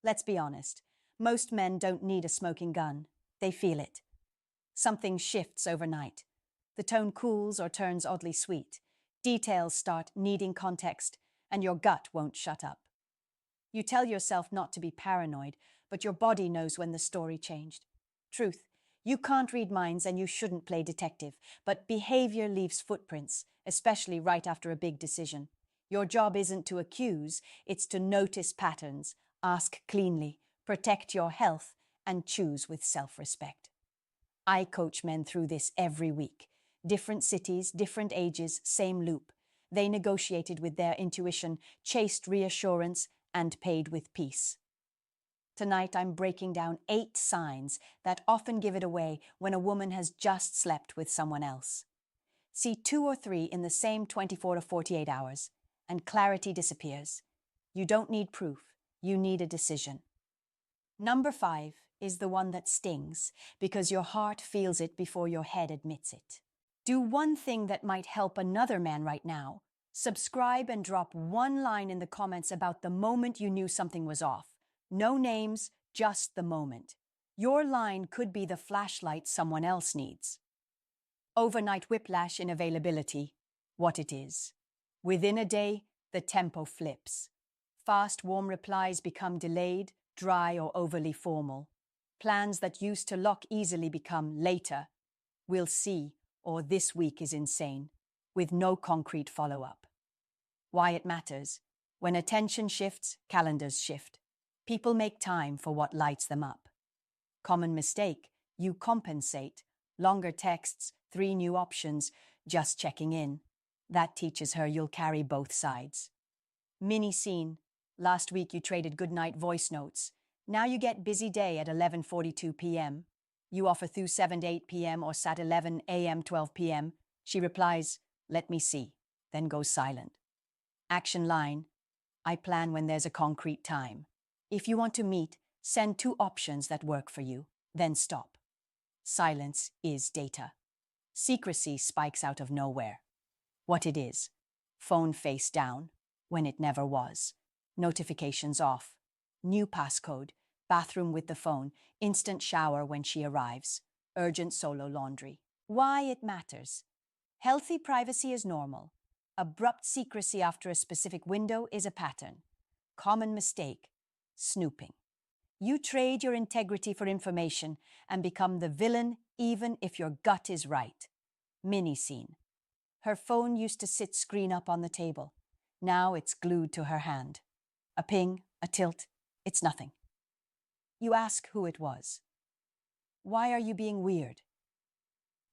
Let's be honest. Most men don't need a smoking gun. They feel it. Something shifts overnight. The tone cools or turns oddly sweet. Details start needing context, and your gut won't shut up. You tell yourself not to be paranoid, but your body knows when the story changed. Truth, you can't read minds and you shouldn't play detective, but behavior leaves footprints, especially right after a big decision. Your job isn't to accuse, it's to notice patterns, ask cleanly, protect your health, and choose with self-respect. I coach men through this every week. Different cities, different ages, same loop. They negotiated with their intuition, chased reassurance, and paid with peace. Tonight I'm breaking down 8 signs that often give it away when a woman has just slept with someone else. See 2 or 3 in the same 24 to 48 hours, and clarity disappears. You don't need proof, you need a decision. Number 5 is the one that stings because your heart feels it before your head admits it. Do one thing that might help another man right now. Subscribe and drop one line in the comments about the moment you knew something was off. No names, just the moment. Your line could be the flashlight someone else needs. Overnight whiplash in availability, what it is. Within a day, the tempo flips. Fast, warm replies become delayed, dry, or overly formal. Plans that used to lock easily become later. We'll see, or this week is insane, with no concrete follow-up. Why it matters. When attention shifts, calendars shift. People make time for what lights them up. Common mistake, you compensate. Longer texts, 3 new options, just checking in. That teaches her you'll carry both sides. Mini scene. Last week you traded goodnight voice notes. Now you get busy day at 11:42 p.m. You offer through 7 to 8 p.m. or sat 11 a.m. 12 p.m. She replies, "Let me see," then goes silent. Action line, I plan when there's a concrete time. If you want to meet, send 2 options that work for you, then stop. Silence is data. Secrecy spikes out of nowhere. What it is. Phone face down, when it never was. Notifications off. New passcode. Bathroom with the phone. Instant shower when she arrives. Urgent solo laundry. Why it matters. Healthy privacy is normal. Abrupt secrecy after a specific window is a pattern. Common mistake. Snooping. You trade your integrity for information and become the villain even if your gut is right. Mini scene. Her phone used to sit screen up on the table. Now it's glued to her hand. A ping, a tilt, it's nothing. You ask who it was. Why are you being weird?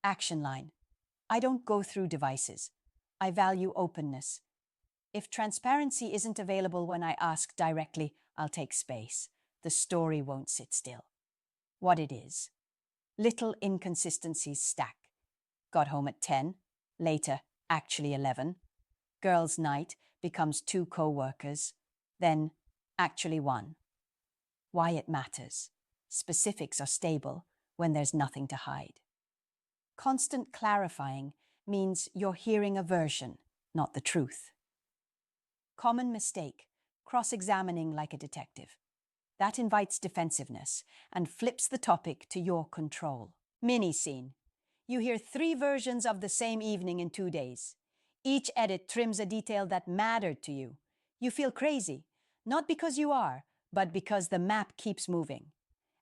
Action line. I don't go through devices. I value openness. If transparency isn't available when I ask directly, I'll take space. The story won't sit still. What it is. Little inconsistencies stack. Got home at 10, later, actually 11. Girls' night becomes 2 co-workers, then actually 1. Why it matters. Specifics are stable when there's nothing to hide. Constant clarifying means you're hearing a version, not the truth. Common mistake, cross-examining like a detective. That invites defensiveness and flips the topic to your control. Mini scene. You hear 3 versions of the same evening in 2 days. Each edit trims a detail that mattered to you. You feel crazy, not because you are, but because the map keeps moving.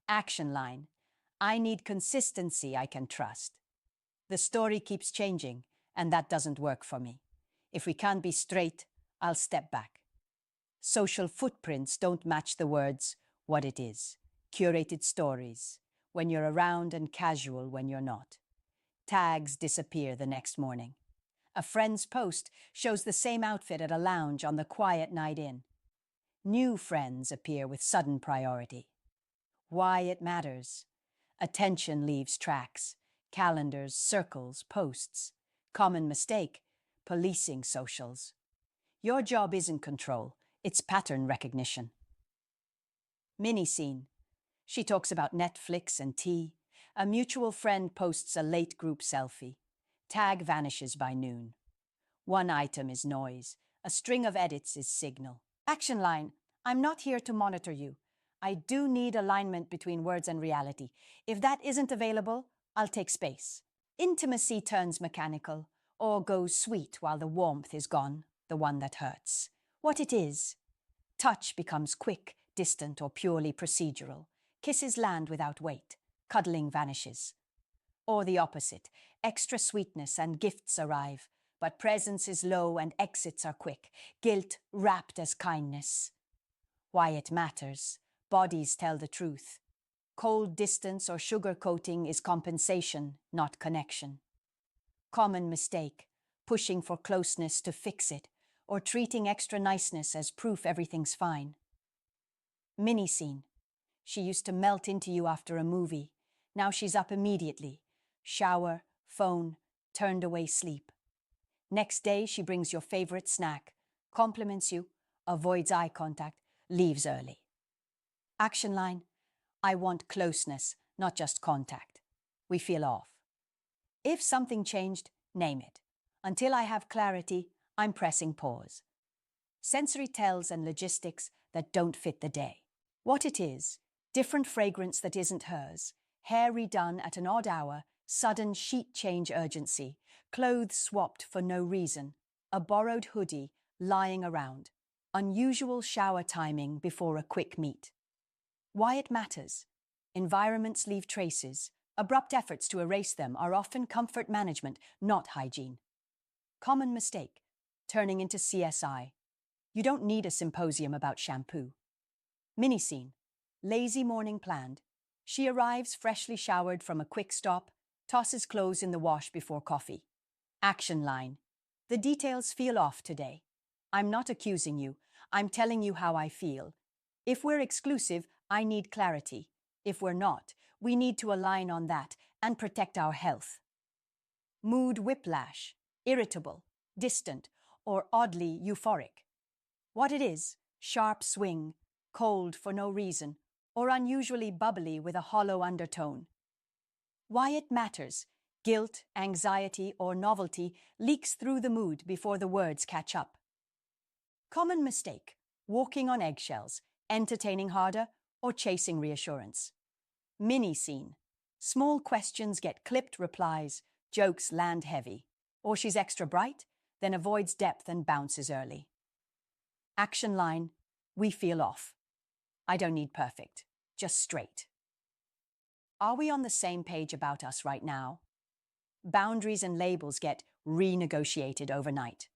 Action line. I need consistency I can trust. The story keeps changing, and that doesn't work for me. If we can't be straight, I'll step back. Social footprints don't match the words, what it is. Curated stories, when you're around and casual when you're not. Tags disappear the next morning. A friend's post shows the same outfit at a lounge on the quiet night in. New friends appear with sudden priority. Why it matters. Attention leaves tracks. Calendars, circles, posts. Common mistake, policing socials. Your job isn't control, it's pattern recognition. Mini scene. She talks about Netflix and tea. A mutual friend posts a late group selfie. Tag vanishes by noon. One item is noise. A string of edits is signal. Action line. I'm not here to monitor you. I do need alignment between words and reality. If that isn't available, I'll take space. Intimacy turns mechanical or goes sweet while the warmth is gone, the one that hurts. What it is, touch becomes quick, distant, or purely procedural. Kisses land without weight. Cuddling vanishes. Or the opposite, extra sweetness and gifts arrive, but presence is low and exits are quick, guilt wrapped as kindness. Why it matters. Bodies tell the truth. Cold distance or sugar coating is compensation, not connection. Common mistake, pushing for closeness to fix it, or treating extra niceness as proof everything's fine. Mini scene. She used to melt into you after a movie. Now she's up immediately. Shower, phone, turned away sleep. Next day she brings your favorite snack, compliments you, avoids eye contact, leaves early. Action line, I want closeness, not just contact. We feel off. If something changed, name it. Until I have clarity, I'm pressing pause. Sensory tells and logistics that don't fit the day. What it is, different fragrance that isn't hers, hair redone at an odd hour, sudden sheet change urgency, clothes swapped for no reason, a borrowed hoodie lying around, unusual shower timing before a quick meet. Why it matters. Environments leave traces. Abrupt efforts to erase them are often comfort management, not hygiene. Common mistake, turning into CSI. You don't need a symposium about shampoo. Mini scene, lazy morning planned. She arrives freshly showered from a quick stop, tosses clothes in the wash before coffee. Action line, the details feel off today. I'm not accusing you, I'm telling you how I feel. If we're exclusive, I need clarity. If we're not, we need to align on that and protect our health. Mood whiplash, irritable, distant, or oddly euphoric. What it is, sharp swing, cold for no reason, or unusually bubbly with a hollow undertone. Why it matters, guilt, anxiety, or novelty leaks through the mood before the words catch up. Common mistake, walking on eggshells, entertaining harder, or chasing reassurance. Mini scene, small questions get clipped replies, jokes land heavy, or she's extra bright, then avoids depth and bounces early. Action line, we feel off. I don't need perfect, just straight. Are we on the same page about us right now? Boundaries and labels get renegotiated overnight.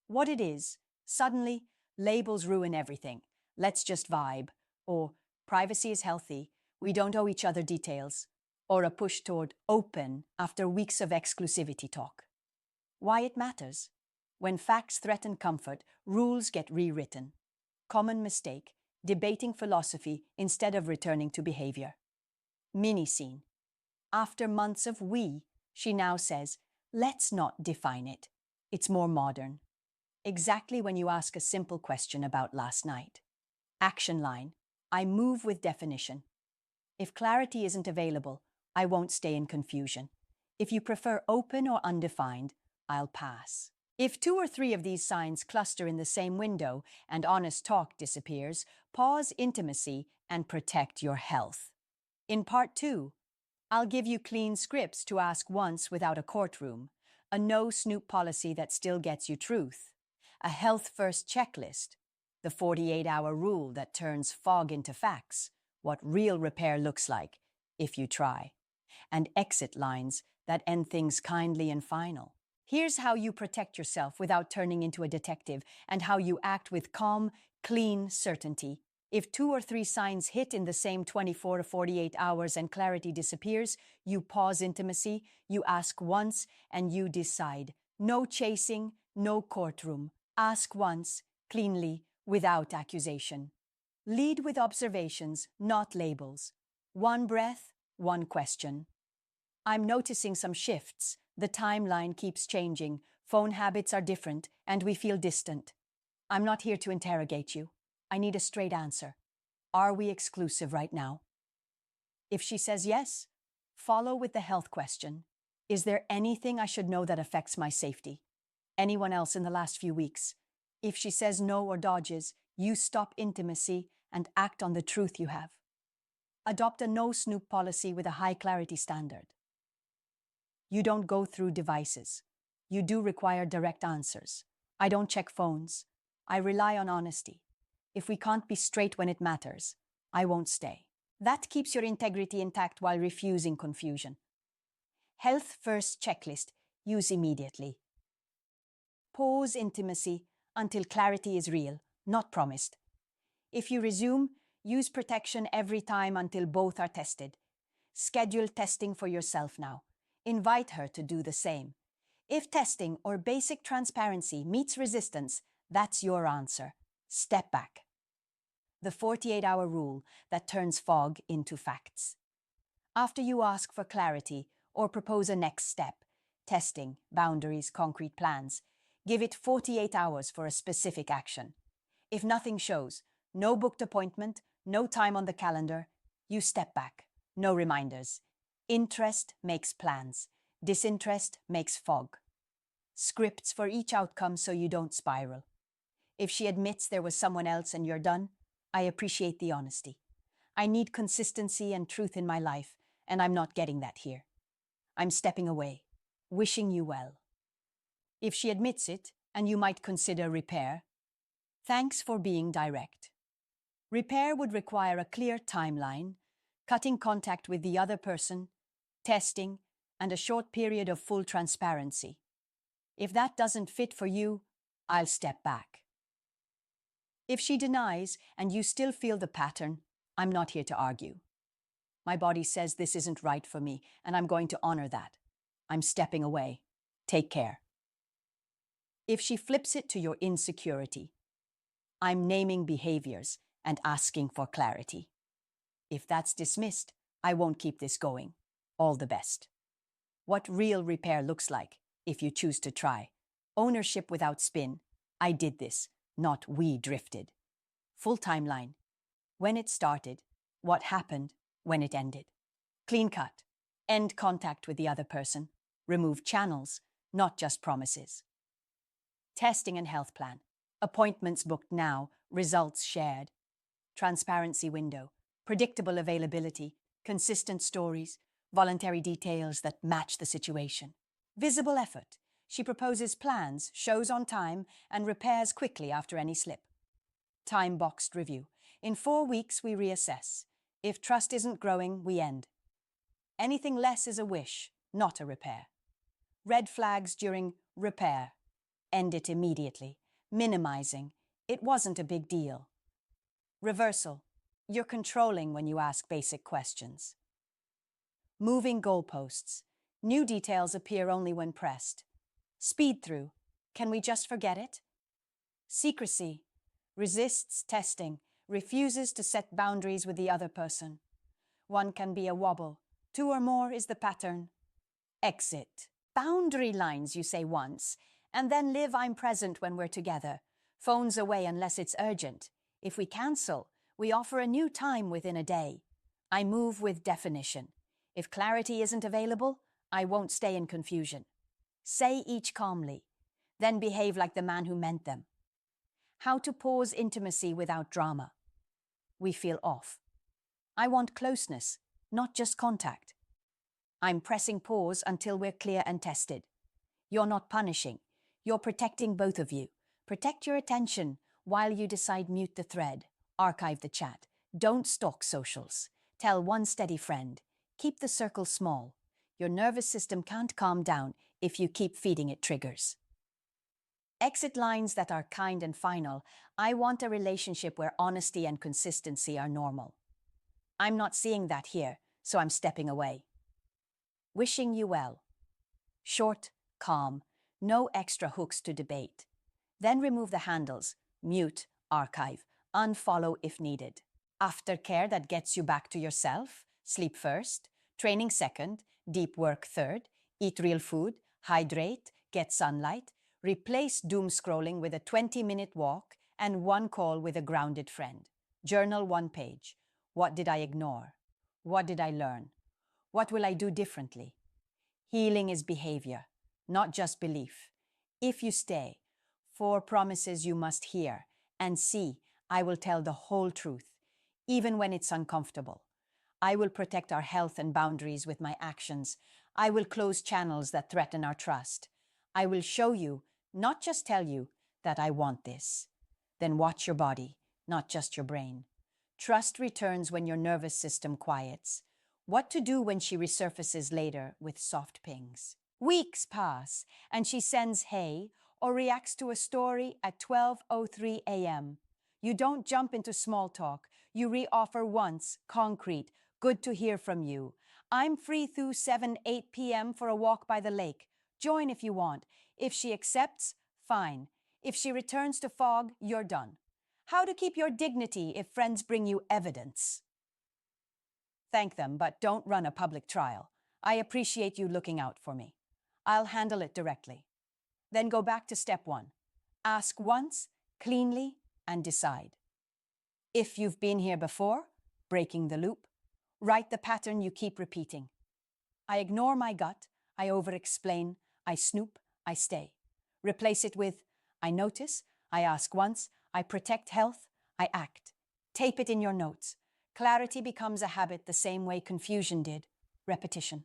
What it is, suddenly, labels ruin everything. Let's just vibe, or privacy is healthy, we don't owe each other details, or a push toward open after weeks of exclusivity talk. Why it matters? When facts threaten comfort, rules get rewritten. Common mistake, debating philosophy instead of returning to behavior. Mini scene. After months of we, she now says, let's not define it. It's more modern. Exactly when you ask a simple question about last night. Action line, I move with definition. If clarity isn't available, I won't stay in confusion. If you prefer open or undefined, I'll pass. If 2 or 3 of these signs cluster in the same window and honest talk disappears, pause intimacy and protect your health. In part 2, I'll give you clean scripts to ask once without a courtroom, a no-snoop policy that still gets you truth, a health-first checklist, the 48-hour rule that turns fog into facts, what real repair looks like, if you try, and exit lines that end things kindly and final. Here's how you protect yourself without turning into a detective and how you act with calm, clean certainty. If 2 or 3 signs hit in the same 24 to 48 hours and clarity disappears, you pause intimacy, you ask once, and you decide. No chasing, no courtroom. Ask once, cleanly, without accusation. Lead with observations, not labels. One breath, one question. I'm noticing some shifts. The timeline keeps changing. Phone habits are different, and we feel distant. I'm not here to interrogate you. I need a straight answer. Are we exclusive right now? If she says yes, follow with the health question. Is there anything I should know that affects my safety? Anyone else in the last few weeks? If she says no or dodges, you stop intimacy and act on the truth you have. Adopt a no-snoop policy with a high clarity standard. You don't go through devices. You do require direct answers. I don't check phones. I rely on honesty. If we can't be straight when it matters, I won't stay. That keeps your integrity intact while refusing confusion. Health first checklist, use immediately. Pause intimacy until clarity is real, not promised. If you resume, use protection every time until both are tested. Schedule testing for yourself now. Invite her to do the same. If testing or basic transparency meets resistance, that's your answer. Step back. The 48-hour rule that turns fog into facts. After you ask for clarity or propose a next step, testing, boundaries, concrete plans, give it 48 hours for a specific action. If nothing shows, no booked appointment, no time on the calendar, you step back. No reminders. Interest makes plans. Disinterest makes fog. Scripts for each outcome so you don't spiral. If she admits there was someone else and you're done, I appreciate the honesty. I need consistency and truth in my life, and I'm not getting that here. I'm stepping away, wishing you well. If she admits it, and you might consider repair, thanks for being direct. Repair would require a clear timeline, cutting contact with the other person, testing, and a short period of full transparency. If that doesn't fit for you, I'll step back. If she denies and you still feel the pattern, I'm not here to argue. My body says this isn't right for me, and I'm going to honor that. I'm stepping away. Take care. If she flips it to your insecurity, I'm naming behaviors and asking for clarity. If that's dismissed, I won't keep this going. All the best. What real repair looks like, if you choose to try. Ownership without spin. I did this, not we drifted. Full timeline. When it started, what happened, when it ended. Clean cut. End contact with the other person. Remove channels, not just promises. Testing and health plan. Appointments booked now, results shared. Transparency window. Predictable availability. Consistent stories. Voluntary details that match the situation. Visible effort. She proposes plans, shows on time, and repairs quickly after any slip. Time-boxed review. In 4 weeks, we reassess. If trust isn't growing, we end. Anything less is a wish, not a repair. Red flags during repair. End it immediately. Minimizing. It wasn't a big deal. Reversal. You're controlling when you ask basic questions. Moving goalposts. New details appear only when pressed. Speed through. Can we just forget it? Secrecy. Resists testing. Refuses to set boundaries with the other person. One can be a wobble. 2 or more is the pattern. Exit. Boundary lines, you say once, and then live I'm present when we're together. Phones away unless it's urgent. If we cancel, we offer a new time within a day. I move with definition. If clarity isn't available, I won't stay in confusion. Say each calmly, then behave like the man who meant them. How to pause intimacy without drama. We feel off. I want closeness, not just contact. I'm pressing pause until we're clear and tested. You're not punishing. You're protecting both of you. Protect your attention while you decide mute the thread. Archive the chat. Don't stalk socials. Tell one steady friend. Keep the circle small. Your nervous system can't calm down if you keep feeding it triggers. Exit lines that are kind and final. I want a relationship where honesty and consistency are normal. I'm not seeing that here, so I'm stepping away. Wishing you well. Short, calm, no extra hooks to debate. Then remove the handles, mute, archive, unfollow if needed. Aftercare that gets you back to yourself. Sleep first, training second, deep work third, eat real food, hydrate, get sunlight, replace doom scrolling with a 20-minute walk and 1 call with a grounded friend. Journal 1 page. What did I ignore? What did I learn? What will I do differently? Healing is behavior, not just belief. If you stay, 4 promises you must hear, and see, I will tell the whole truth. even when it's uncomfortable. I will protect our health and boundaries with my actions. I will close channels that threaten our trust. I will show you, not just tell you, that I want this. Then watch your body, not just your brain. Trust returns when your nervous system quiets. What to do when she resurfaces later with soft pings. Weeks pass, and she sends hey or reacts to a story at 12:03 a.m. You don't jump into small talk. You re-offer once, concrete. Good to hear from you. I'm free through 7-8 p.m. for a walk by the lake. Join if you want. If she accepts, fine. If she returns to fog, you're done. How to keep your dignity if friends bring you evidence. Thank them, but don't run a public trial. I appreciate you looking out for me. I'll handle it directly. Then go back to step 1. Ask once, cleanly, and decide. If you've been here before, breaking the loop, write the pattern you keep repeating. I ignore my gut, I over-explain, I snoop, I stay. Replace it with, I notice, I ask once, I protect health, I act. Tape it in your notes. Clarity becomes a habit the same way confusion did. Repetition.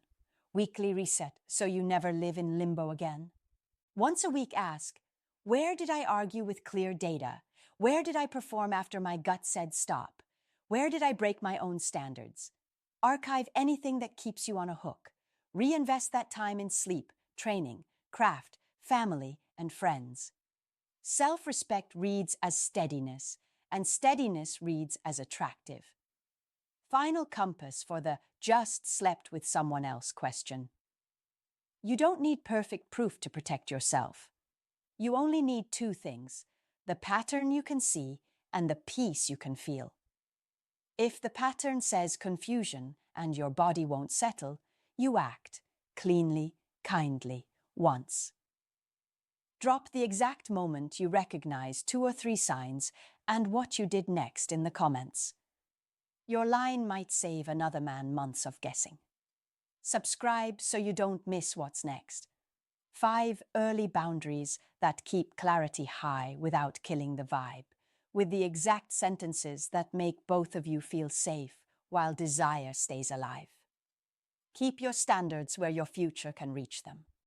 Weekly reset, so you never live in limbo again. Once a week ask, where did I argue with clear data? Where did I perform after my gut said stop? Where did I break my own standards? Archive anything that keeps you on a hook. Reinvest that time in sleep, training, craft, family, and friends. Self-respect reads as steadiness, and steadiness reads as attractive. Final compass for the just slept with someone else question. You don't need perfect proof to protect yourself. You only need 2 things, the pattern you can see and the peace you can feel. If the pattern says confusion and your body won't settle, you act cleanly, kindly, once. Drop the exact moment you recognize 2 or 3 signs and what you did next in the comments. Your line might save another man months of guessing. Subscribe so you don't miss what's next. 5 early boundaries that keep clarity high without killing the vibe, with the exact sentences that make both of you feel safe while desire stays alive. Keep your standards where your future can reach them.